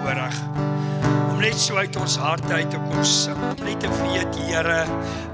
voorreg om net so uit ons harte uit te kom sing, om net te weet, Here,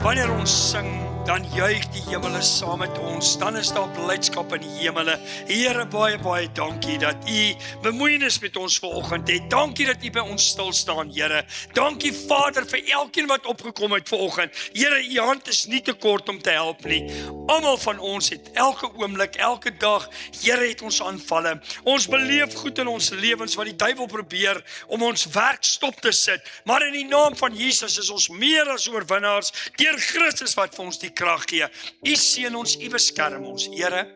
wanneer ons sing, dan juig die hemele saam met ons, dan is daar blydskap in die hemele. Here, baie, baie dankie dat U bemoeienis met ons vanoggend het. Dankie dat U by ons stil staan, Here. Dankie, Vader, vir elkeen wat opgekom het vanoggend. Here, U hand is nie te kort om te help nie. Almal van ons het elke oomblik, elke dag, Here, het ons aanvalle. Ons beleef goed in ons lewens wat die duiwel probeer om ons werk stop te sit. Maar in die naam van Jesus is ons meer as oorwinnaars deur Christus wat vir ons die krag gee. U seën ons, U beskerm ons, Here.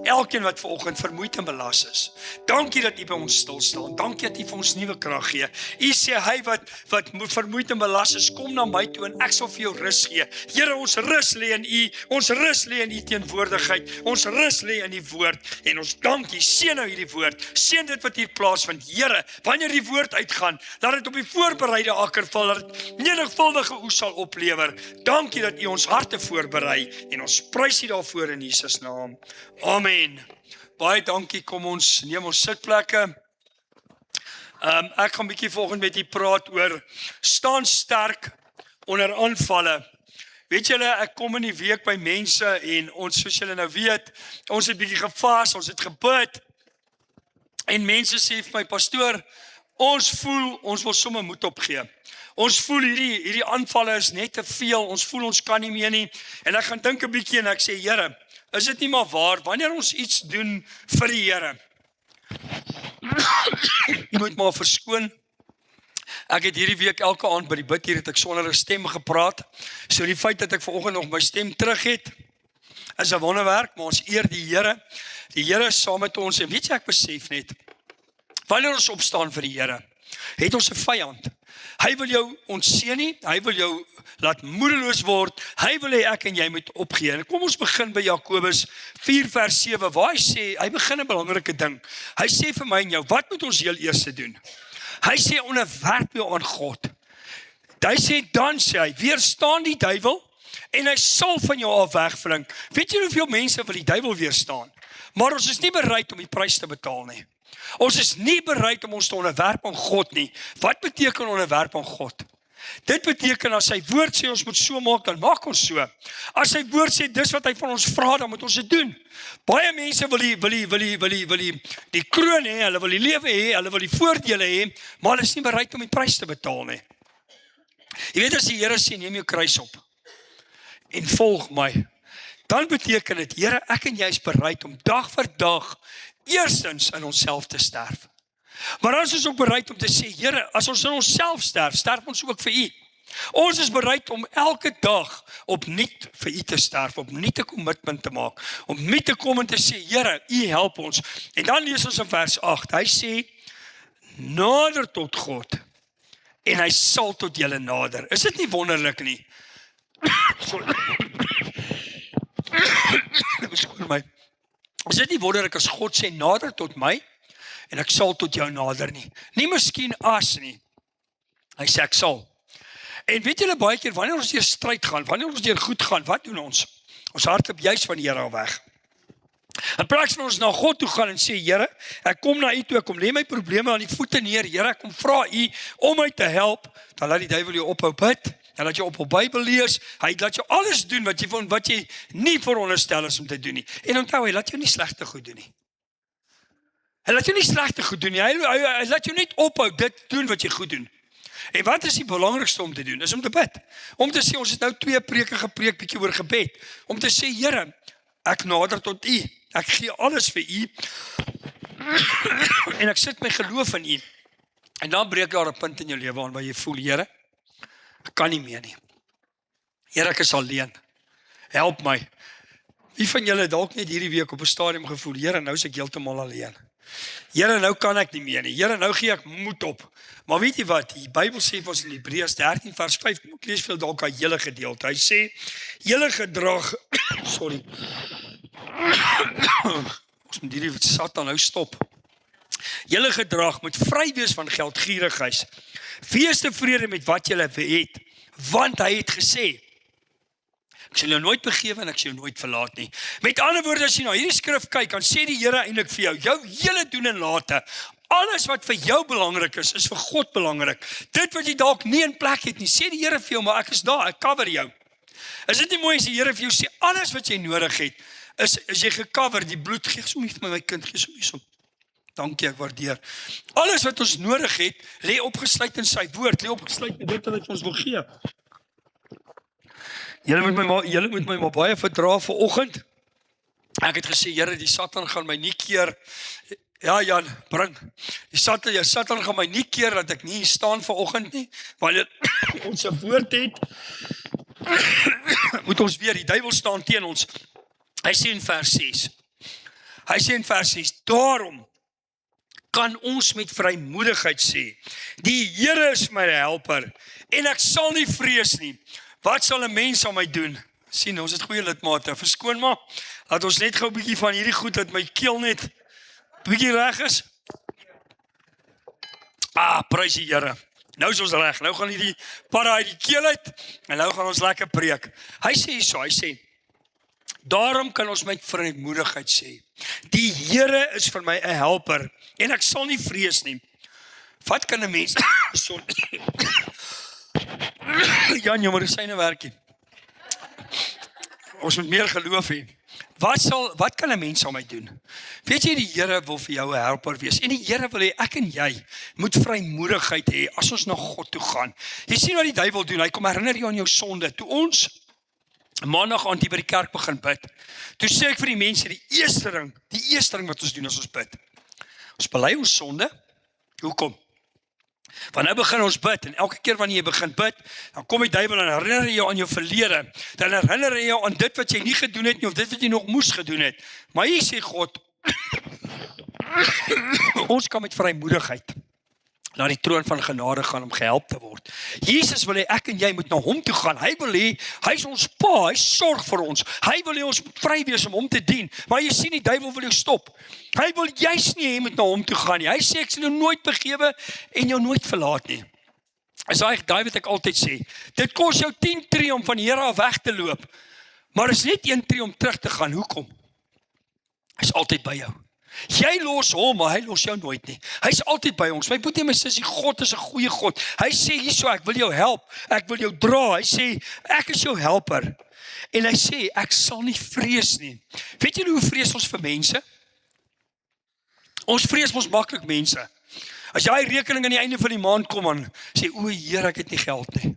Elkeen wat vanoggend vermoeid en belas is. Dankie dat U by ons stil staan. Dankie dat U vir ons nuwe krag gee. U sê hy wat vermoeid en belas is, kom na my toe en ek sal vir jou rus gee. Here, ons rus lê in U. Ons rus lê in U teenwoordigheid. Ons rus lê in die woord en ons dankie. Seën nou hierdie woord. Seën dit wat hier plaasvind. Here, wanneer die woord uitgaan, laat dit op die voorbereide akker val, dat dit menigvuldige oes sal oplewer. Dankie dat U ons harte voorberei en ons prys U daarvoor in Jesus naam. Amen. Baie dankie, kom ons neem ons sitplekke. Ek gaan 'n bietjie volgende met u praat oor staan sterk onder aanvalle. Weet julle, ek kom in die week by mense en ons, soos julle nou weet, ons het bietjie gevas, ons het gebid. En mense sê vir my, pastoor, ons voel, ons wil sommer moed opgee. Ons voel hierdie aanvalle is net te veel, ons voel ons kan nie meer nie. En ek gaan dink 'n bietjie en ek sê, Here, is dit nie maar waar, wanneer ons iets doen vir die Here? Jy moet maar verskoon. Ek het hierdie week elke aand by die bid hier het ek sonder 'n stem gepraat. So die feit dat ek vanoggend nog my stem terug het, is 'n wonderwerk, maar ons eer die Here. Die Here is saam met ons en weet jy, ek besef net, wanneer ons opstaan vir die Here, het ons 'n vyand. Hy wil jou ontseën nie, hy wil jou laat moedeloos word, hy wil hê ek en jy moet opgee. En kom ons begin by Jakobus 4 vers 7, waar hy sê, hy begin 'n belangrike ding. Hy sê vir my en jou, wat moet ons heel eers doen? Hy sê, onderwerp jou aan God. Hy sê, dan sê hy, weerstaan die duiwel, en hy sal van jou af wegvlink. Weet jy hoeveel mense wil die duiwel weerstaan? Maar ons is nie bereid om die prys te betaal nie. Ons is nie bereid om ons te onderwerp aan God nie. Wat beteken onderwerp aan God? Dit beteken as sy woord sê ons moet so maak, dan maak ons so. As sy woord sê dis wat hy van ons vra, dan moet ons dit doen. Baie mense wil die kroon hê, hulle wil die lewe hê, hulle wil die voordele hê, maar hulle is nie bereid om die prys te betaal nie. Jy weet, as die Here sê, neem jou kruis op en volg my, dan beteken dit, Here, ek en jy is bereid om dag vir dag eerstens in onsself te sterf. Maar dan is ons ook bereid om te sê, Here, as ons in onsself sterf, sterf ons ook vir U. Ons is bereid om elke dag opnuut vir U te sterf, opnuut 'n commitment te maak, opnuut te kom en te sê, Here, U help ons. En dan lees ons in vers 8, hy sê, nader tot God, en hy sal tot julle nader. Is dit nie wonderlik nie? Skoon my. Is dit nie wonderlik as God sê, nader tot my, en ek sal tot jou nader nie. Nie miskien as nie. Hy sê, ek sal. En weet julle baie keer, wanneer ons deur stryd gaan, wanneer ons deur goed gaan, wat doen ons? Ons hardloop juis van die Here af weg. In plaas van ons na God toe gaan en sê, Here, ek kom na U toe, ek kom lê my probleme aan die voete neer, Here, ek kom vra U om my te help, dan laat die duiwel jou ophou bid, dan laat jy op Bybel lees, hy laat jou alles doen wat jy nie veronderstel is om te doen nie. En onthou, hy laat jou nie slegte goed doen nie. Hy laat jou nie slegte goed doen nie, hy laat jou net ophou dit doen wat jy goed doen. En wat is die belangrikste om te doen? Is om te bid. Om te sê, ons het nou 2 preke gepreek, bietjie oor gebed. Om te sê, Here, ek nader tot U. Ek gee alles vir U. En ek sit my geloof in U. En dan breek daar 'n punt in jou lewe aan waar jy voel, Here, ek kan nie meer nie. Here, ek is alleen. Help my. Wie van julle dalk net hierdie week op 'n stadium gevoel, Here, nou is ek heeltemal alleen. Here, nou kan ek nie meer nie. Here, nou gee ek moed op. Maar weet jy wat? Die Bybel sê vir ons in Hebreërs 13 vers 5, ek lees veel dalk 'n hele gedeelte. Hy sê, julle gedrag, sorry. Ons moet hierdie Satan nou stop. Julle gedrag moet vry wees van geldgierigheid. Wees tevrede met wat julle het, want hy het gesê, ek sal jou nooit begewe en ek sal jou nooit verlaat nie. Met ander woorde, as jy na hierdie skrif kyk, dan sê die Here eintlik vir jou hele doen en late, Alles wat vir jou belangrik is vir God belangrik. Dit wat jy dalk nie in plek het nie, sê die Here vir jou, maar ek is daar, ek cover jou. Is dit nie mooi as die Here vir jou sê, alles wat jy nodig het, is jy gecover, die bloed, gee so nie vir my kind, gee so nie so. Dankie, ek waardeer. Alles wat ons nodig het, lê opgesluit in sy woord, lê opgesluit in dit wat hy ons wil gee. Julle moet my maar baie verdra vanoggend. Ek het gesê, Here, die Satan gaan my nie keer. Ja, Jan, bring. Die Satan gaan my nie keer dat ek nie hier staan vanoggend nie, want ons woord het, moet ons weer, die duiwel staan teen ons. Hy sê in vers 6, daarom kan ons met vrymoedigheid sê, die Here is my helper, en ek sal nie vrees nie. Wat sal 'n mens aan my doen? Sien, ons het goeie lidmate, verskoon maar, laat ons net gou 'n bietjie van hierdie goed, dat my keel net bietjie reg is. Prys die Here. Nou is ons reg, nou gaan hierdie para uit die keel uit, en nou gaan ons lekker preek. Hy sê, daarom kan ons met vrymoedigheid sê, die Here is vir my 'n helper, en ek sal nie vrees nie. Wat kan 'n mens, Jan, jou medisyne werk nie. Ons moet meer geloof hê. Wat kan 'n mens aan my doen? Weet jy, die Here wil vir jou 'n helper wees, en die Here wil hê, ek en jy moet vrymoedigheid hê, as ons na God toe gaan. Jy sien wat die duiwel doen, hy kom herinner jou aan jou sonde. Toe ons maandag aand hier by die kerk begin bid, toe sê ek vir die mense, die eerste ding wat ons doen as ons bid, ons bely ons sonde. Hoekom? Want nou begin ons bid, en elke keer wanneer jy begin bid, dan kom die duiwel en herinner jou aan jou verlede, dan herinner hy jou aan dit wat jy nie gedoen het nie, of dit wat jy nog moes gedoen het. Maar hier sê God, ons kan met vrymoedigheid na die troon van genade gaan om gehelp te word. Jesus wil hê ek en jy moet na hom toe gaan. Hy wil hê, hy is ons pa, hy sorg vir ons. Hy wil hê ons moet vry wees om hom te dien. Maar jy sien, die duiwel wil jou stop. Hy wil juist nie hê moet na hom toe gaan nie. Hy sê ek sal jou nooit begewe en jou nooit verlaat nie. Is daai wat ek altyd sê. Dit kos jou 10 tree om van die Here af weg te loop. Maar is net 1 tree om terug te gaan. Hoekom? Hy is altyd by jou. Jy los hom, maar hy los jou nooit nie. Hy is altyd by ons. My boetie en my sussie, God is 'n goeie God. Hy sê hierso, ek wil jou help, ek wil jou dra. Hy sê, ek is jou helper. En hy sê, ek sal nie vrees nie. Weet julle hoe vrees ons vir mense? Ons vrees mos maklik mense. As jy rekening aan die einde van die maand kom aan, sê, o Here, ek het nie geld nie.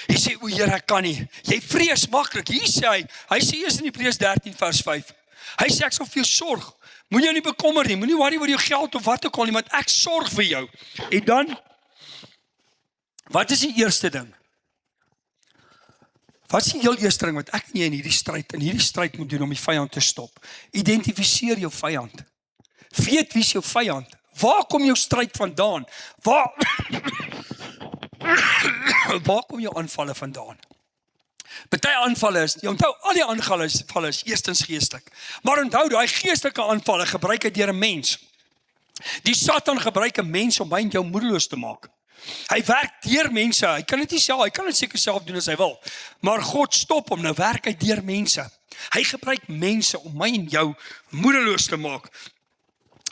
Jy sê, o Here, ek kan nie. Jy vrees maklik. Hier sê hy sê eers in Hebreërs 13 vers 5. Hy sê, ek sal vir jou sorg. Moenie jou nie bekommer nie, moenie worry oor jou geld of wat ook al nie, want ek sorg vir jou. En dan, wat is die eerste ding? Wat is die heel eerste ding wat ek en jy in hierdie stryd moet doen om die vyand te stop? Identifiseer jou vyand. Weet wie is jou vyand? Waar kom jou stryd vandaan? Waar kom jou aanvalle vandaan? Party aanvalle is, jy onthou, al die aanvalle is eerstens geestelik. Maar onthou, daai geestelike aanvalle gebruik hy deur 'n mens. Die Satan gebruik 'n mens om my en jou moedeloos te maak. Hy werk deur mense. Hy kan dit nie self, hy kan dit seker self doen as hy wil. Maar God stop hom, nou werk hy deur mense. Hy gebruik mense om my en jou moedeloos te maak.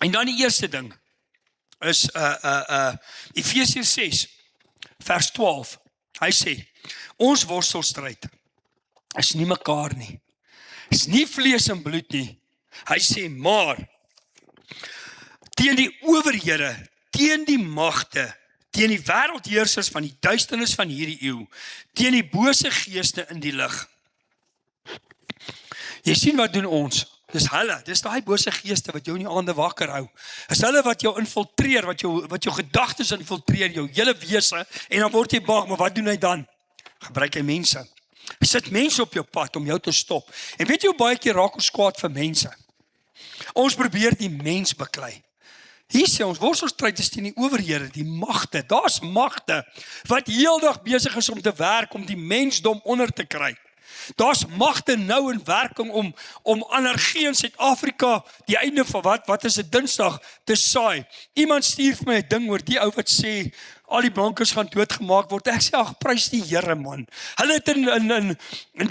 En dan die eerste ding is Efesiërs 6 vers 12. Hy sê, ons worstelstryd is nie mekaar nie. Is nie vlees en bloed nie. Hy sê, maar teen die owerhede, teen die magte, teen die wêreldheersers van die duisternis van hierdie eeu, teen die bose geeste in die lig. Jy sien wat doen ons? Dis hulle, dis daai bose geeste wat jou in die aande wakker hou. Is hulle wat jou infiltreer, wat jou gedagtes infiltreer, jou hele wese, en dan word jy bang, maar wat doen hy dan? Gebruik hy mense. Hy sit mense op jou pad om jou te stop. En weet jy hoe baie keer raak ons kwaad vir mense? Ons probeer die mens beklei. Hier sê ons, worstelstryd is teen die owerhede, die magte. Daar's magte wat heeldag besig is om te werk om die mensdom onder te kry. Daar's magte nou in werking om anargie in Suid-Afrika, die einde van wat is dit, Dinsdag, te saai. Iemand stuur vir my 'n ding oor die ou wat sê, al die blankes gaan doodgemaak word. Ek sê, ag, prys die Here man. Hulle het in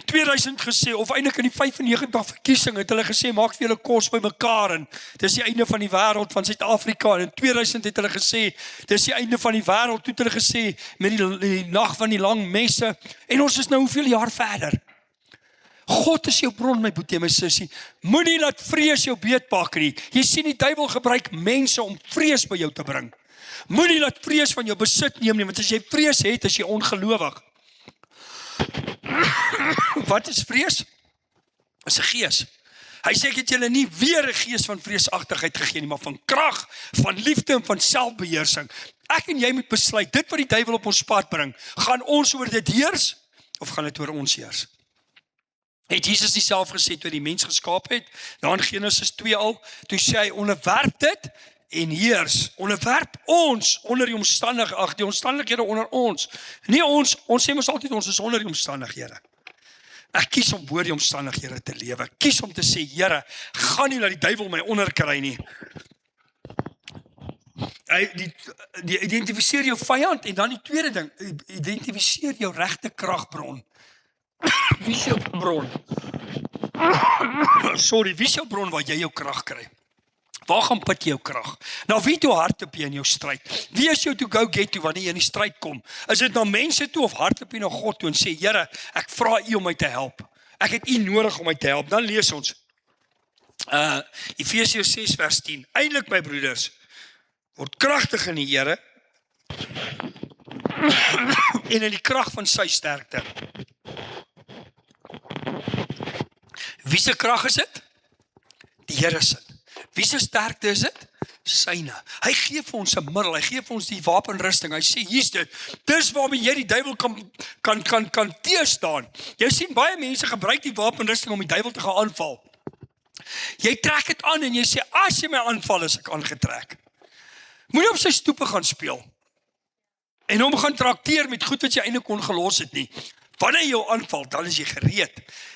2000 gesê, of eintlik in die 95 verkiesing het hulle gesê, maak vir julle kos by mekaar en dis die einde van die wêreld van Suid-Afrika. En in 2000 het hulle gesê, dis die einde van die wêreld. Toe het hulle gesê met die nag van die lang messe. En ons is nou hoeveel jaar verder. God is jou bron, my boetie, my sussie. Moenie laat vrees jou beetpak nie. Jy sien die duiwel gebruik mense om vrees by jou te bring. Moenie laat vrees van jou besit neem nie, want as jy vrees het, is jy ongelowig. Wat is vrees? Is 'n gees. Hy sê ek het julle nie weer 'n gees van vreesagtigheid gegee nie, maar van krag, van liefde en van selfbeheersing. Ek en jy moet besluit, dit wat die duiwel op ons pad bring, gaan ons oor dit heers of gaan dit oor ons heers? Het Jesus nie self gesê toe die mens geskaap het, daar in Genesis 2 al, toe sê hy, onderwerp dit en heers, onderwerp ons onder die die omstandighede onder ons. Nie ons sê mos altyd ons is onder die omstandighede. Ek kies om bo die omstandighede te lewe. Ek kies om te sê, Here, gaan nie laat die duiwel my onderkry nie. Die identifiseer jou vyand en dan die tweede ding, identifiseer jou regte kragbron. Wie is jou bron? Wie is jou bron waar jy jou krag kry? Waar gaan put jou krag? Nou wie toe hardloop jy in jou stryd? Wie is jou to go get toe wanneer jy in die stryd kom? Is dit na mense toe of hardloop jy na God toe en sê, Here, ek vra U om my te help. Ek het U nodig om my te help. Dan lees ons Efesiërs 6 vers 10. Eindelik my broeders, word kragtig in die Here en in die krag van sy sterkte. Wie se krag is dit? Die Here se. Wie se sterkte is dit? Syne. Hy gee vir ons 'n middel, hy gee vir ons die wapenrusting. Hy sê, hier's dit. Dis waarmee jy die duiwel kan teëstaan. Jy sien baie mense gebruik die wapenrusting om die duiwel te gaan aanval. Jy trek dit aan en jy sê, as jy my aanval, is ek aangetrek. Moenie op sy stoepe gaan speel. En hom gaan trakteer met goed wat jy eintlik kon gelos het nie. Wanneer jy jou aanval, dan is jy gereed.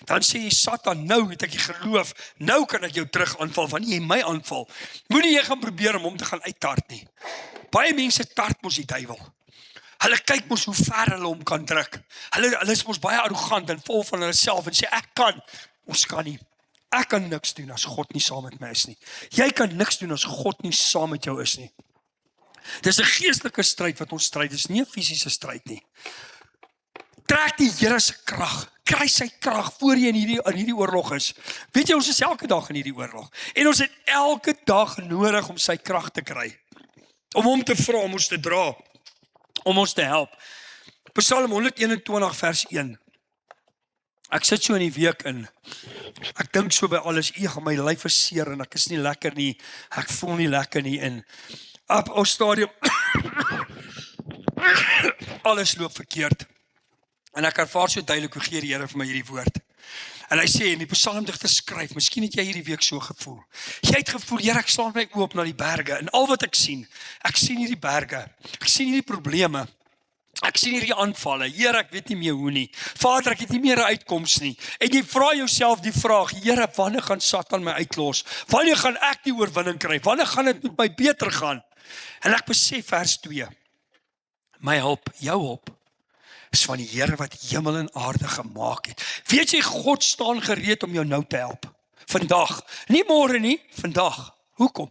Dan sê jy, Satan, nou het ek jy geloof, nou kan ek jou terug aanval, wanneer jy my aanval. Moenie jy gaan probeer om hom te gaan uittart nie. Baie mense tart mos die duiwel. Hulle kyk mos hoe ver hulle hom kan druk. Hulle is mos baie arrogant en vol van hulle self en sê, ons kan nie. Ek kan niks doen as God nie saam met my is nie. Jy kan niks doen as God nie saam met jou is nie. Dis 'n geestelike stryd wat ons stryd, dis nie 'n fisiese stryd nie. Trek die Here se krag, kry sy krag voor jy in hierdie oorlog is. Weet jy, ons is elke dag in hierdie oorlog. En ons het elke dag nodig om sy krag te kry. Om hom te vra, om ons te dra, om ons te help. Psalm 121 vers 1. Ek sit so in die week in. Ek dink so by alles, my lyf is seer en ek is nie lekker nie. Ek voel nie lekker nie en op ons stadium alles loop verkeerd. En ek ervaar so duidelik hoe gee die Here vir my hierdie woord. En hy sê, en die psalmdigter skryf, miskien het jy hierdie week so gevoel. Jy het gevoel, Here, ek slaan my oop na die berge, en al wat ek sien hierdie berge, ek sien hierdie probleme, ek sien hierdie aanvalle, Here, ek weet nie meer hoe nie, Vader, ek het nie meer 'n uitkoms nie, en jy vra jouself die vraag, Here, wanneer gaan Satan my uitlos? Wanneer gaan ek die oorwinning kry? Wanneer gaan dit met my beter gaan? En ek besef vers 2, my hulp, jou hulp, is van die Here wat hemel en aarde gemaak het. Weet jy, God staan gereed om jou nou te help. Vandag, nie môre nie, vandag. Hoekom?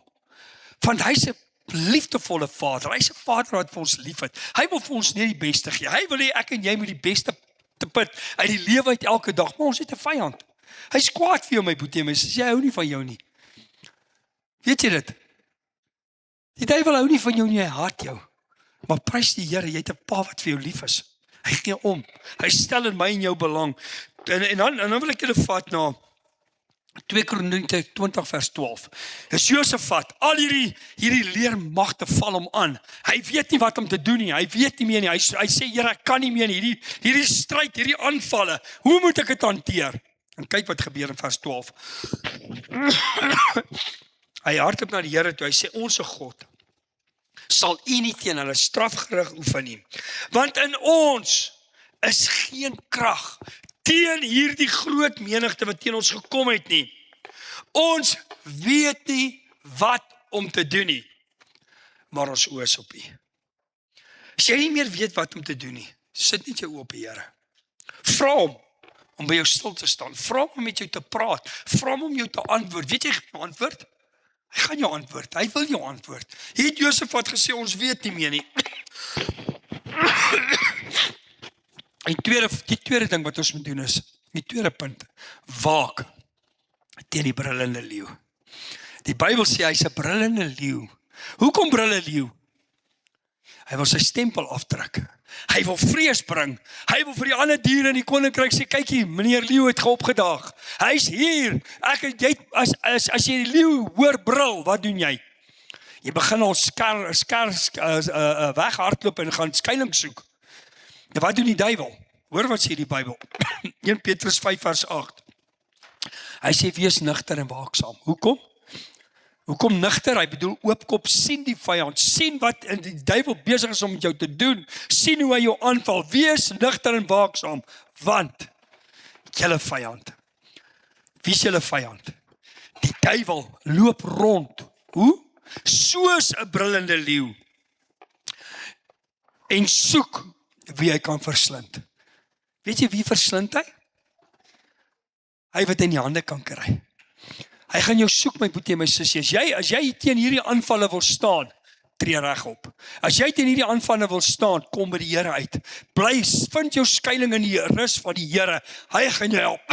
Want hy's 'n liefdevolle Vader. Hy's 'n Vader wat vir ons lief het. Hy wil vir ons net die beste gee. Hy wil hê ek en jy moet die beste te put uit die lewe uit elke dag. Maar ons het 'n vyand. Hy's kwaad vir jou, my boetie, my sussie. Hy hou nie van jou nie. Weet jy dit? Die duiwel hou nie van jou nie, hy haat jou. Maar prys die Here, jy het 'n Pa wat vir jou lief is. Hy gee om. Hy stel in my en jou belang. En dan wil ek julle vat na 2 Kronieke 20 vers 12. Dis Josafat, al hierdie leermagte val hom aan. Hy weet nie wat om te doen nie. Hy weet nie meer nie. Hy sê, Here, ek kan nie meer nie. Hierdie stryd, hierdie aanvalle. Hoe moet ek dit hanteer? En kyk wat gebeur in vers 12. Hy hardloop na die Here toe. Hy sê, onse God sal U nie teen hulle strafgerig oefen nie. Want in ons is geen krag teen hierdie groot menigte wat teen ons gekom het nie. Ons weet nie wat om te doen nie. Maar ons oë is op U. As jy nie meer weet wat om te doen nie, sit net jou oë op die Here. Vra hom om by jou stil te staan. Vra hom om met jou te praat. Vra hom om jou te antwoord. Weet jy jou antwoord? Hy gaan jou antwoord. Hy wil jou antwoord. Hier het Josafat gesê, ons weet nie meer nie. En die tweede ding wat ons moet doen is, die tweede punt, waak teen die brullende leeu. Die Bybel sê hy's 'n brullende leeu. Hoekom brullende leeu? Hy wil sy stempel afdruk. Hy wil vrees bring. Hy wil vir die ander diere in die koninkryk sê, kykie, meneer leeu het geopgedaag. Hy's hier. As jy die leeu hoor brul, wat doen jy? Jy begin al weghardloop en gaan skuilings soek. En wat doen die duiwel? Hoor wat sê die Bybel. 1 Petrus 5 vers 8. Hy sê, wees nugter en waaksaam. Hoekom? Hoekom nugter? Hy bedoel oopkop, sien die vyand, sien wat die duiwel besig is om met jou te doen, sien hoe hy jou aanval, wees nugter en waaksaam, want julle vyand, wie is julle vyand? Die duiwel loop rond, hoe? Soos 'n brullende leeu, en soek wie hy kan verslind. Weet jy wie verslind hy? Hy wat in die hande kan kry. Hy gaan jou soek, my boetie en my sussie. As jy teen hierdie aanvalle wil staan, tree regop. As jy teen hierdie aanvalle wil staan, kom by die Here uit. Bly, vind jou skuiling in die rus van die Here. Hy gaan jou help.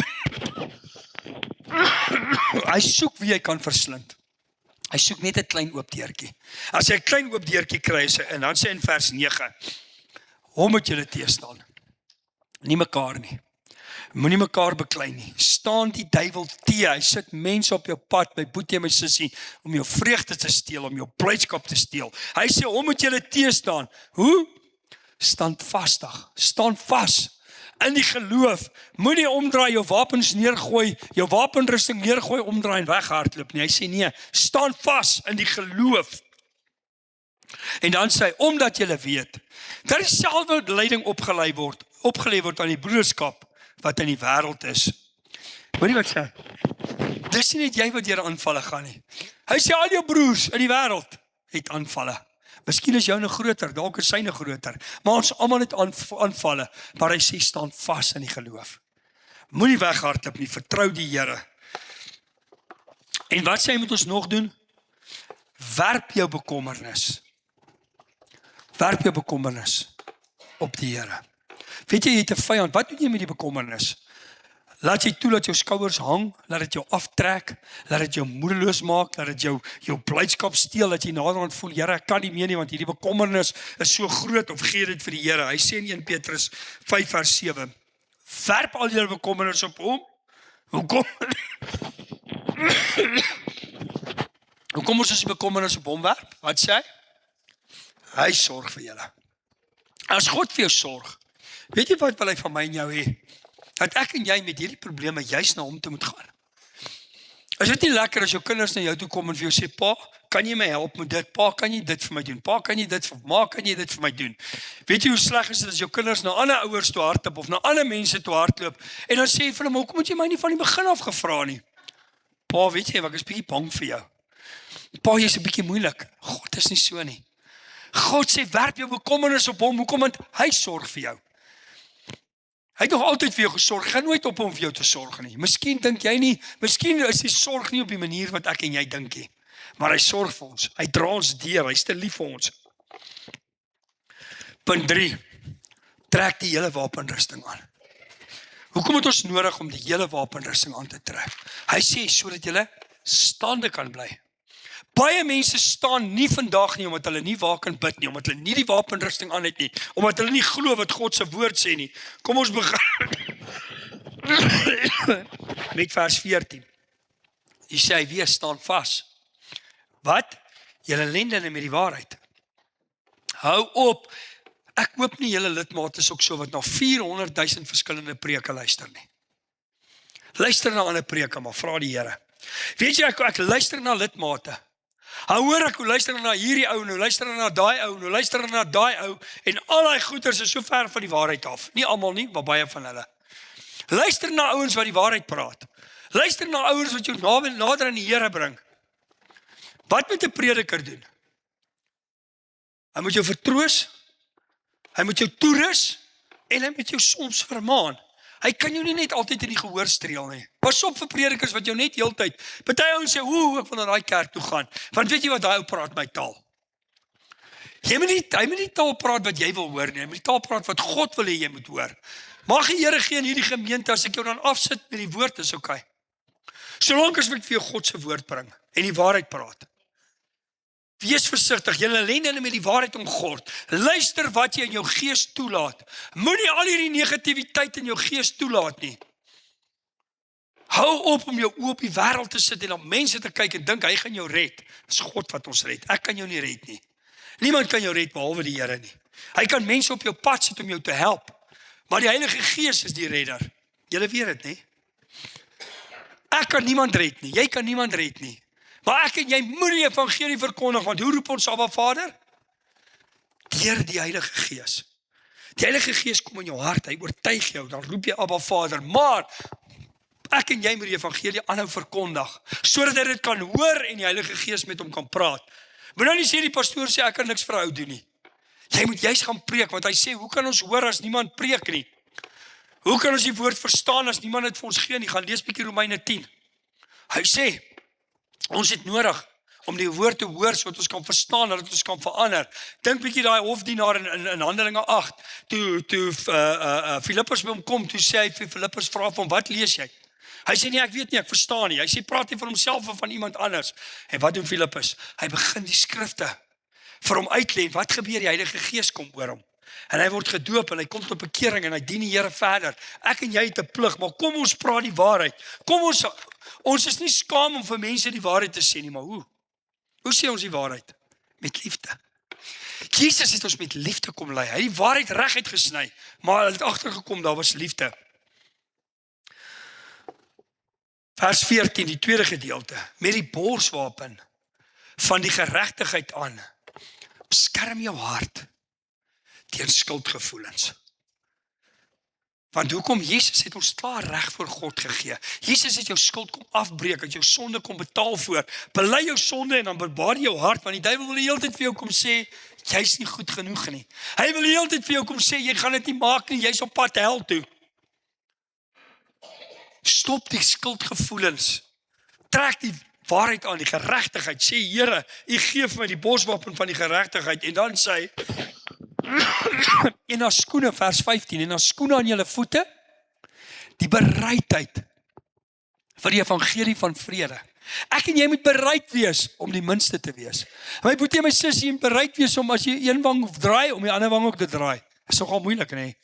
Hy soek wie hy kan verslind. Hy soek net 'n klein oop deurtjie. As hy 'n klein oop deurtjie kry, en dan sê in vers 9, hom moet julle teëstaan. Nie mekaar nie. Moenie mekaar beklei nie. Staan die duiwel tee. Hy sit mense op jou pad, my boetie en my sussie, om jou vreugde te steel, om jou blydskap te steel. Hy sê, hom moet julle teëstaan. Hoe? Standvastig. Staan vas in die geloof. Moenie omdraai, jou wapens neergooi, jou wapenrusting neergooi, omdraai en weghardloop nie. Hy sê nee, staan vas in die geloof. En dan sê hy, omdat julle weet, dat dieselfde leiding opgelei word aan die broederskap wat in die wêreld is. Hoor jy wat sê? Dis nie net jy wat deur aanvalle gaan nie. Hy sê al jou broers in die wêreld het aanvalle. Miskien is joune groter, dalk is syne groter, maar ons almal het aanvalle, maar hy sê staan vas in die geloof. Moenie weghardloop nie, vertrou die Here. En wat sê hy moet ons nog doen? Werp jou bekommernis. Werp jou bekommernis op die Here. Weet jy, jy het 'n vyand, wat doen jy met die bekommernis? Laat jy toe dat jou skouers hang, laat dit jou aftrek, laat dit jou moedeloos maak, laat dit jou blydskap steel, dat jy naderhand voel, Here, ek kan nie meer nie, want hierdie bekommernis is so groot, of gee dit vir die Here. Hy sê in 1 Petrus 5 vers 7, werp al jou bekommernis op hom. Hoekom? Hoekom moet ons die bekommernis op hom werp? Wat sê hy? Hy sorg vir julle. As God vir jou sorg, weet jy wat wil hy van my en jou hê? Dat ek en jy met hierdie probleme juist na hom toe moet gaan. Is dit nie lekker as jou kinders na jou toe kom en vir jou sê, pa, kan jy my help met dit? Pa, kan jy dit vir my doen? Pa, kan jy dit vir ma, kan jy dit vir my doen? Weet jy hoe sleg is dit as jou kinders na ander ouers toe hardloop of na ander mense toe hardloop en dan sê vir hom, hoekom moet jy my nie van die begin af gevra nie? Pa, weet jy, ek is bietjie bang vir jou. Pa, jy's 'n bietjie moeilik. God is nie so nie. God sê, werp jou bekommernis op hom. Hoekom? Want hy sorg vir jou. Hy het nog altyd vir jou gesorg. Gaan nooit op hom vir jou te sorg nie. Miskien dink jy nie, miskien is die sorg nie op die manier wat ek en jy dink nie. Maar hy sorg vir ons. Hy dra ons deur. Hy's te lief vir ons. Punt 3. Trek die hele wapenrusting aan. Hoekom het ons nodig om die hele wapenrusting aan te trek? Hy sê, sodat jy staande kan bly. Baie mense staan nie vandag nie, omdat hulle nie waak en bid nie, omdat hulle nie die wapenrusting aan het nie, omdat hulle nie glo wat God se woord sê nie. Kom ons begin met vers 14. Hy sê, wees staan vas. Wat? Julle lendene met die waarheid. Hou op. Ek hoop nie julle lidmate is ook so wat na 400,000 verskillende preke luister nie. Luister na ander preke, maar vra die Here. Weet jy, ek luister na lidmate. Hoor ek, hoe luister na hierdie ou, nou luister na daai ou, nou luister na daai ou, en al die goeters is so ver van die waarheid af. Nie almal nie, maar baie van hulle. Luister na ouens wat die waarheid praat. Luister na ouens wat jou nader aan die Here bring. Wat moet 'n prediker doen? Hy moet jou vertroos, Hy moet jou toerus en hy moet jou soms vermaan. Hy kan jou nie net altyd in die gehoor streel nie. Pas op vir predikers wat jou net heeltyd. Party ouens sê, ek wil na daai kerk toe gaan. Want weet jy wat, daai ou praat my taal. Hy moet nie taal praat wat jy wil hoor nie. Hy moet die taal praat wat God wil hê jy moet hoor. Mag die Here gee in hierdie gemeente, as ek jou dan afsit met die woord, is okay. Solank as ek vir jou God se woord bring en die waarheid praat. Wees versigtig, julle ellende met die waarheid omgord. Luister wat jy in jou gees toelaat. Moenie al hierdie negativiteit in jou gees toelaat nie. Hou op om jou oë op die wêreld te sit en na mense te kyk en dink hy gaan jou red. Dis God wat ons red. Ek kan jou nie red nie. Niemand kan jou red behalwe die Here nie. Hy kan mense op jou pad sit om jou te help. Maar die Heilige Gees is die redder. Julle weet dit, nie? Ek kan niemand red nie. Jy kan niemand red nie. Maar ek en jy moet die evangelie verkondig, want hoe roep ons Abba Vader? Deur die Heilige Gees. Die Heilige Gees kom in jou hart, hy oortuig jou, dan roep jy Abba Vader. Maar ek en jy moet die evangelie aanhou verkondig, sodat hy dit kan hoor en die Heilige Gees met hom kan praat. Moet nou nie sê die pastoor sê ek kan niks vir ou doen nie. Jy moet juist gaan preek, want hy sê, hoe kan ons hoor as niemand preek nie? Hoe kan ons die woord verstaan as niemand het vir ons gee nie? Gaan lees bietjie Romeine 10. Hy sê, ons het nodig om die woord te hoor, sodat ons kan verstaan, dat ons kan verander. Dink bietjie daai hofdienaar in Handelinge 8, toe Filippus by hom kom, toe sê hy vir Filippus, vra vir hom, wat lees jy? Hy sê nie, ek weet nie, ek verstaan nie. Hy sê, praat nie vir homself of van iemand anders. En wat doen Filippus? Hy begin die skrifte vir hom uitleen. Wat gebeur? Die Heilige Gees kom oor hom. En hy word gedoop en hy kom tot bekering en hy dien die Here verder. Ek en jy het 'n plig, maar kom ons praat die waarheid. Kom ons is nie skaam om vir mense die waarheid te sê nie, maar hoe? Hoe sê ons die waarheid? Met liefde. Jesus het ons met liefde kom lei. Hy het die waarheid reguit gesny, maar hy het agtergekom daar was liefde. Vers 14, die tweede gedeelte, met die borswapen van die geregtigheid aan, beskerm jou hart teen skuldgevoelens. Want hoekom? Jesus het ons klaar reg voor God gegee. Jesus het jou skuld kom afbreek, het jou sonde kom betaal voor. Bely jou sonde en dan bewaar jou hart, want die duiwel wil die hele tyd vir jou kom sê, jy's nie goed genoeg nie. Hy wil die hele tyd vir jou kom sê, jy gaan dit nie maak nie, jy's op pad hel toe. Stop die skuldgevoelens. Trek die waarheid aan, die geregtigheid. Sê, Here, U gee vir my die borswapen van die geregtigheid. En dan sê hy, en as skoene, vers 15, en as skoene aan julle voete, die bereidheid vir die evangelie van vrede. Ek en jy moet bereid wees om die minste te wees. My boetie en my sussie, jy moet bereid wees om as jy een wang draai, om die ander wang ook te draai. Dit is nogal moeilik, nee.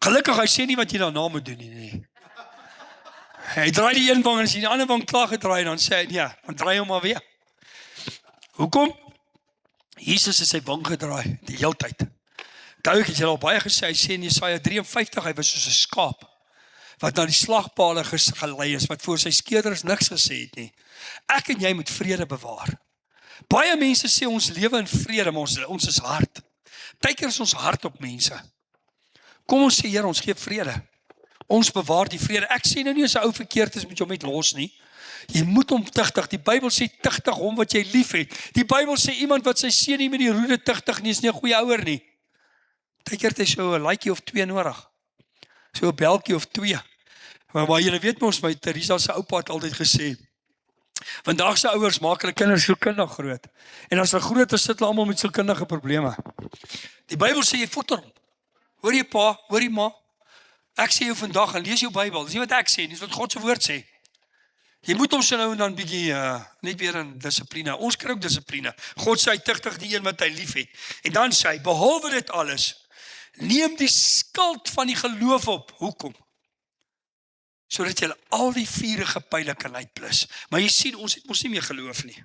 Gelukkig, hy sê nie wat jy daarna moet doen, nee. Hy draai die een wang en as jy die ander wang klaar gedraai, dan sê hy, ja, dan draai hom maar weer. Hoekom? Jesus het sy wang gedraai, die hele tyd. Ek het al baie gesê, hy sê in Jesaja 53, hy was soos 'n skaap, wat na die slagpale gelei is, wat voor sy skeerders niks gesê het nie. Ek en jy moet vrede bewaar. Baie mense sê ons lewe in vrede, maar ons is hard. Partykeer is ons hard op mense. Kom ons sê, Here, ons gee vrede. Ons bewaar die vrede. Ek sê nou nie as 'n ou verkeerd is, moet jy hom net los nie. Jy moet hom tigtig. Die Bybel sê tigtig hom wat jy lief het. Die Bybel sê iemand wat sy seun nie met die roede tigtig nie, is nie 'n goeie ouer nie. Partykeer het hy so 'n laaitjie of 2 nodig. So 'n beltjie of 2. Maar julle weet mos, my Teresa se oupa het altyd gesê, vandag se ouers maak hulle kinders sielkundig groot. En as hulle groot is, sit hulle almal met sielkundige probleme. Die Bybel sê jy votter hom. Hoor jy pa, hoor jy ma? Ek sê jou vandag, en lees jou Bybel, dis nie wat ek sê, dis wat God se woord sê. Jy moet ons nou en dan bietjie, net weer in dissipline. Ons kry ook dissipline. God sê hy tigtig die een wat hy lief het. En dan sê hy, behalwe dit alles, neem die skuld van die geloof op. Hoekom? Sodat jy al die vurige pile kan uitblus. Maar jy sien, ons het mos nie meer geloof nie.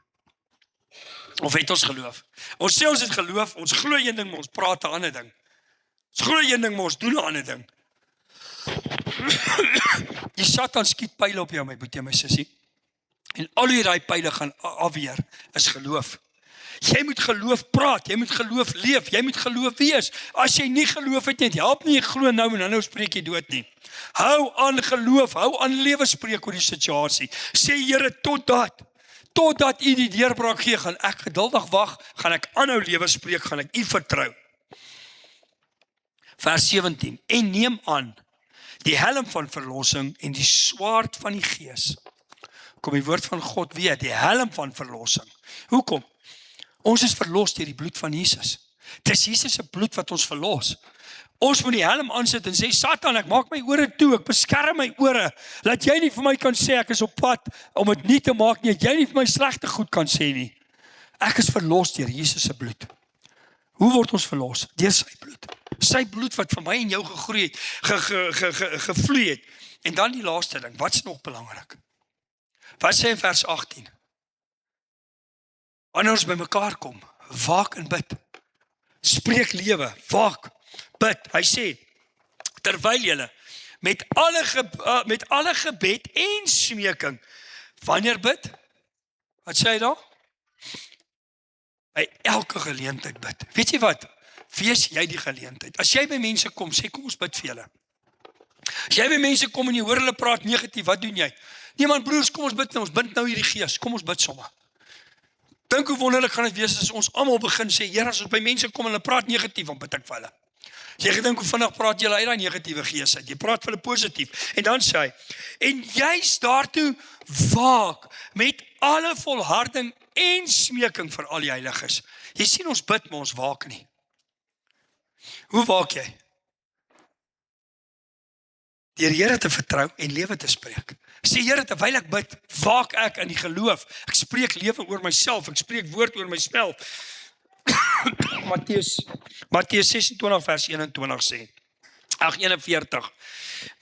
Of het ons geloof? Ons sê ons het geloof, ons glo een ding, maar ons praat 'n ander ding. Ons glo een ding, maar ons doen 'n ander ding. Die Satan skiet pyle op jou, my boetie en my sussie. En al hoe die pyle gaan afweer, is geloof. Jy moet geloof praat, jy moet geloof leef, jy moet geloof wees. As jy nie geloof het nie, help nie, jy glo nou en nou spreek jy dood nie. Hou aan geloof, hou aan lewe spreek oor die situasie. Sê Here, totdat U die deurbraak gee, gaan ek geduldig wag, gaan ek aanhou lewe spreek, gaan ek U vertrou. Vers 17, en neem aan die helm van verlossing en die swaard van die Gees. Kom die woord van God weer, die helm van verlossing. Hoekom? Ons is verlos deur die bloed van Jesus. Dis Jesus se bloed wat ons verlos. Ons moet die helm aansit en sê, Satan, ek maak my ore toe, ek beskerm my ore, laat jy nie vir my kan sê, ek is op pad om dit nie te maak nie, dat jy nie vir my slegte goed kan sê nie. Ek is verlos deur Jesus se bloed. Hoe word ons verlos? Deur sy bloed. Sy bloed wat vir my en jou gegroei het, gevloei het. En dan die laaste ding, wat is nog belangrik? Wat sê in vers 18? Wanneer ons by mekaar kom, waak en bid. Spreek lewe, waak, bid. Hy sê, terwyl julle met alle gebed en smeking, wanneer bid? Wat sê hy daar? By elke geleentheid bid. Weet jy wat? Wees jy die geleentheid. As jy by mense kom, sê kom ons bid vir julle. As jy by mense kom en jy hoor hulle praat negatief, wat doen jy? Nee man broers, kom ons bid nou hierdie gees, kom ons bid sommer. Dink hoe wonderlik gaan dit wees as ons almal begin sê, Here, as ons by mense kom en hulle praat negatief, dan bid ek vir hulle. As jy gedink hoe vinnig praat jy uit daai negatiewe gees uit, jy praat vir hulle positief. En dan sê hy, en jy's daartoe waak met alle volharding en smeking vir al die heiliges. Jy sien ons bid, maar ons waak nie. Hoe waak jy? Deur Here te vertrou en lewe te spreek. Sê Here, terwyl ek bid, waak ek in die geloof. Ek spreek lewe oor myself, ek spreek woord oor myself. Matteus 26 vers 21 sê. 41.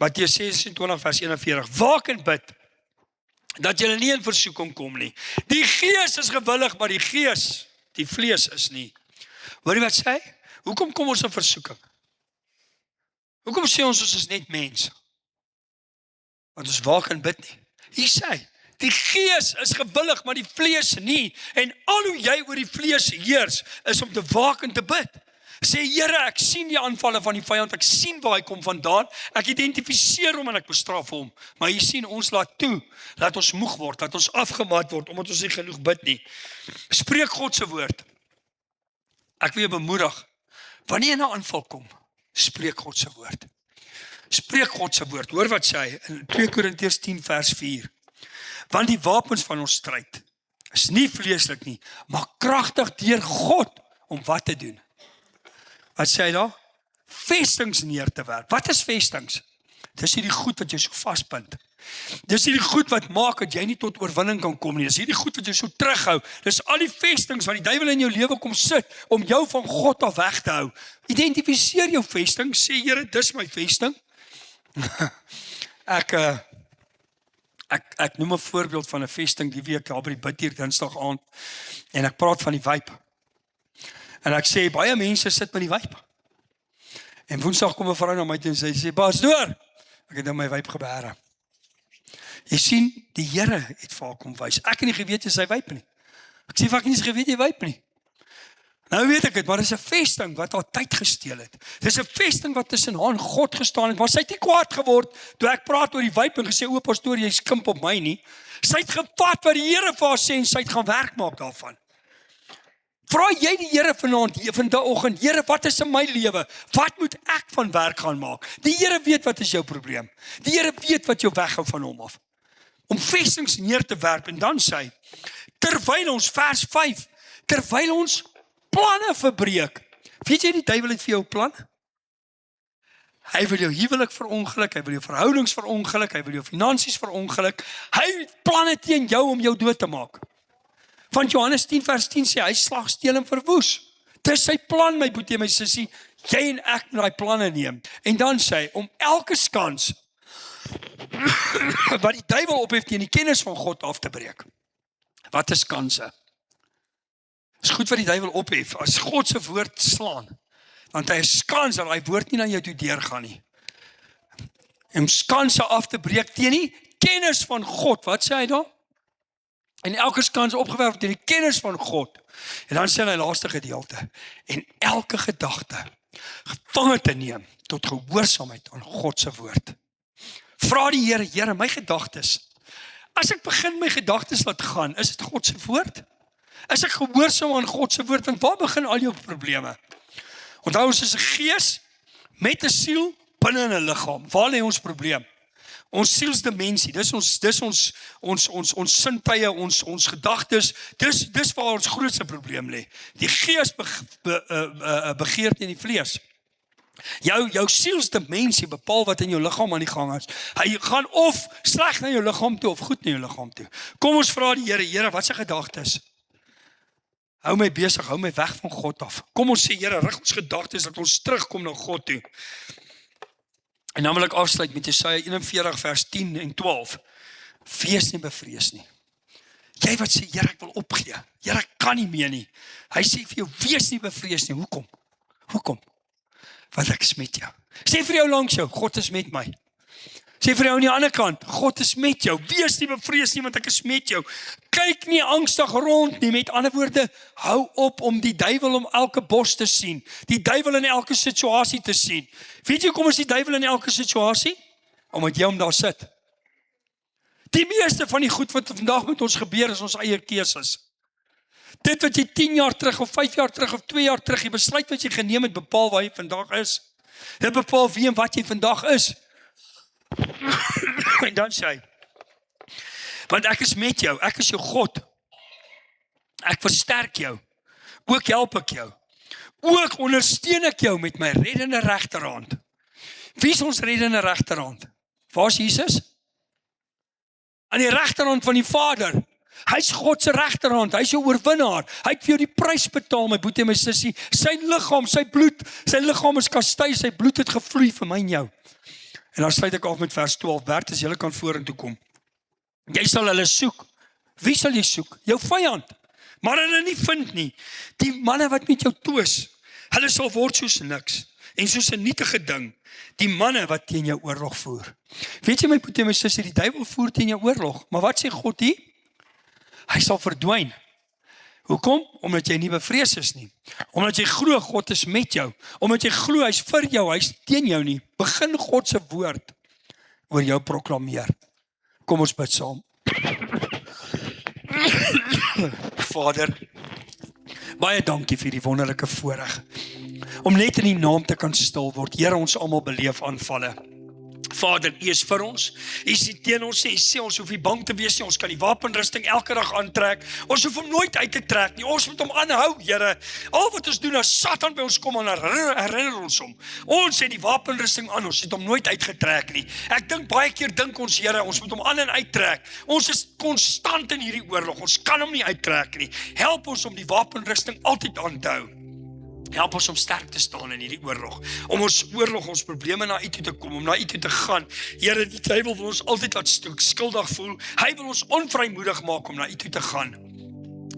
Matteus 26 vers 41. Waak en bid, dat julle nie in versoeking kom nie. Die gees is gewillig, maar die vlees is nie. Hoor jy wat sê? Hoekom kom ons in versoeking? Hoekom sê ons is net mens? Want ons waak en bid nie. Hier sê, die gees is gewillig, maar die vlees nie. En al hoe jy oor die vlees heers, is om te waak en te bid. Sê, Here, ek sien die aanvalle van die vyand, ek sien waar hy kom vandaan, ek identifiseer hom en ek bestraf hom. Maar jy sien, ons laat toe, laat ons moeg word, laat ons afgemaat word, omdat ons nie genoeg bid nie. Spreek God se woord. Ek wil jou bemoedig, wanneer jy na aanval kom, spreek God se woord. Spreek God se woord. Hoor wat sê hy in 2 Korintiërs 10 vers 4. Want die wapens van ons stryd is nie vleeslik nie, maar kragtig deur God om wat te doen. Wat sê hy daar? Vestings neer te werp. Wat is vestings? Dis hierdie goed wat jy so vaspind. Dis hierdie goed wat maak dat jy nie tot oorwinning kan kom nie. Dis hierdie goed wat jy so terughou. Dis al die vestings wat die duiwel in jou lewe kom sit om jou van God af weg te hou. Identifiseer jou vesting, sê Here, dis my vesting. Ek noem 'n voorbeeld van 'n vesting die week daar by die bidtier Dinsdag aand en ek praat van die wyp. En ek sê baie mense sit met die wyp. En Woensdag kom 'n vrou na my toe en sê pastoor, ek het nou my wyp gebeere. Jy sien, die Here het vir haar kom wys. Ek het nie geweet jy sy wyp nie. Ek sê ek het nie geweet jy wyp nie. Nou weet ek dit, maar dis 'n vesting wat haar tyd gesteel het. Dis 'n vesting wat tussen haar en God gestaan het, maar sy het nie kwaad geword toe ek praat oor die wyp en gesê o pastoor, jy skimp op my nie. Sy het gevat wat die Here vir haar sê en sy het gaan werk maak daarvan. Vra jy die Here vandagoggend, Here, wat is in my lewe? Wat moet ek van werk gaan maak? Die Here weet wat is jou probleem. Die Here weet wat jou weghou van hom af. Om vestings neer te werp en dan sê, terwyl ons vers 5, terwyl ons planne verbreek. Weet jy die duiwel het vir jou 'n plan? Hy wil jou huwelik verongeluk, hy wil jou verhoudings verongeluk, hy wil jou finansies verongeluk. Hy het planne teen jou om jou dood te maak. Van Johannes 10 vers 10 sê hy slag, steel en verwoes. Dis sy plan, my boetie en my sussie. Jy en ek moet daai planne neem. En dan sê hy om elke skans wat die duiwel ophef teen die kennis van God af te breek. Wat is kanse? Is goed wat die duiwel ophef, as God se woord slaan, want hy is skans dat hy woord nie na jou toe deurgaan nie. Om skanse af te breek teen die kennis van God, wat sê hy dan? En elke skans opgewerp teen die kennis van God. En dan sê hy laaste gedeelte, en elke gedagte gevange te neem tot gehoorsaamheid aan God se woord. Vra die Here, Here, my gedagtes, as ek begin my gedagtes laat gaan, is dit God se woord? As ek gehoorsaam aan God se woord, want waar begin al jou probleme? Onthou, ons is 'n gees, met 'n siel binne in 'n liggaam. Waar lê ons probleem? Ons sielsdimensie, dis ons sintuie, ons gedagtes, dis waar ons grootste probleem lê. Die gees begeert in die vlees. Jou sielsdimensie bepaal wat in jou liggaam aan die gang is. Hy gaan of sleg na jou liggaam toe of goed na jou liggaam toe. Kom ons vra die Here, wat se gedagtes? Hou my besig, hou my weg van God af. Kom ons sê, Here, rig ons gedagtes dat ons terugkom na God toe. En dan wil ek afsluit met Jesaja 41 vers 10 en 12. Wees nie bevrees nie. Jy wat sê, Here, ek wil opgee. Here, ek kan nie meer nie. Hy sê vir jou, wees nie bevrees nie. Hoekom? Want ek is met jou. Sê vir jou langs jou, God is met my. Sê vir jou aan die ander kant, God is met jou. Wees nie bevrees nie, want ek is met jou. Kyk nie angstig rond nie. Met ander woorde, hou op om die duiwel om elke bos te sien. Die duiwel in elke situasie te sien. Weet jy kom is die duiwel in elke situasie? Omdat jy hom daar sit. Die meeste van die goed wat vandag met ons gebeur is ons eie keuses. Dit wat jy 10 jaar terug of 5 jaar terug of 2 jaar terug, die besluit wat jy geneem het, bepaal waar jy vandag is. Dit bepaal wie en wat jy vandag is. En dan sê hy, want ek is met jou, ek is jou God. Ek versterk jou. Ook help ek jou. Ook ondersteun ek jou met my reddende regterhand. Wie is ons reddende regterhand? Waar is Jesus? Aan die regterhand van die Vader. Hy is God se regterhand, hy is jou oorwinnaar. Hy het vir jou die prys betaal, my boetie en my sussie. Sy liggaam, sy bloed, sy liggaam is kastei, sy bloed het gevloei vir my en jou. En dan sluit ek af met vers 12. Bert, as julle kan vorentoe kom. Jy sal hulle soek. Wie sal jy soek? Jou vyand. Maar hulle nie vind nie. Die manne wat met jou toos, hulle sal word soos niks. En soos 'n nietige ding. Die manne wat teen jou oorlog voer. Weet jy my boetie en my sussie, die duiwel voer teen jou oorlog. Maar wat sê God hier? Hy sal verdwyn. Hoekom? Omdat jy nie bevrees is nie. Omdat jy glo God is met jou. Omdat jy glo hy is vir jou, hy is teen jou nie. Begin God se woord oor jou proklameer. Kom ons bid saam. Vader, baie dankie vir die wonderlike voorreg om net in die naam te kan stil word. Here, ons almal beleef aanvalle. Vader, U is vir ons. U is nie teen ons nie. U sê ons hoef nie bang te wees nie. Ons kan die wapenrusting elke dag aantrek. Ons hoef hom nooit uit te trek nie. Ons moet hom aanhou, Here. Al wat ons doen as Satan by ons kom, en herinner ons hom. Ons het die wapenrusting aan. Ons het hom nooit uitgetrek nie. Ek dink baie keer dink ons, Here, ons moet hom aan en uittrek. Ons is konstant in hierdie oorlog. Ons kan hom nie uittrek nie. Help ons om die wapenrusting altyd aan te hou. Help ons om sterk te staan in hierdie oorlog. Om ons oorlog, ons probleme na U toe te kom, om na U toe te gaan. Here, die duiwel wil ons altyd laat skuldig voel. Hy wil ons onvrymoedig maak om na U toe te gaan.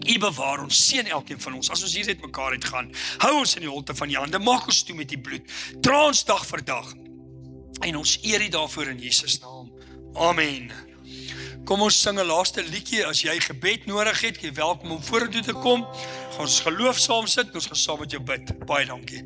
U bewaar ons, seën elkeen van ons. As ons hier net mekaar uitgaan, hou ons in die holte van U hande, maak ons toe met die bloed. Dra ons dag vir dag. En ons eer U daarvoor in Jesus naam. Amen. Kom ons sing 'n laaste liedjie. As jy gebed nodig het, jy welkom om vorentoe te kom. Ons geloof saam sit, ons gaan saam met jou bid. Baie dankie.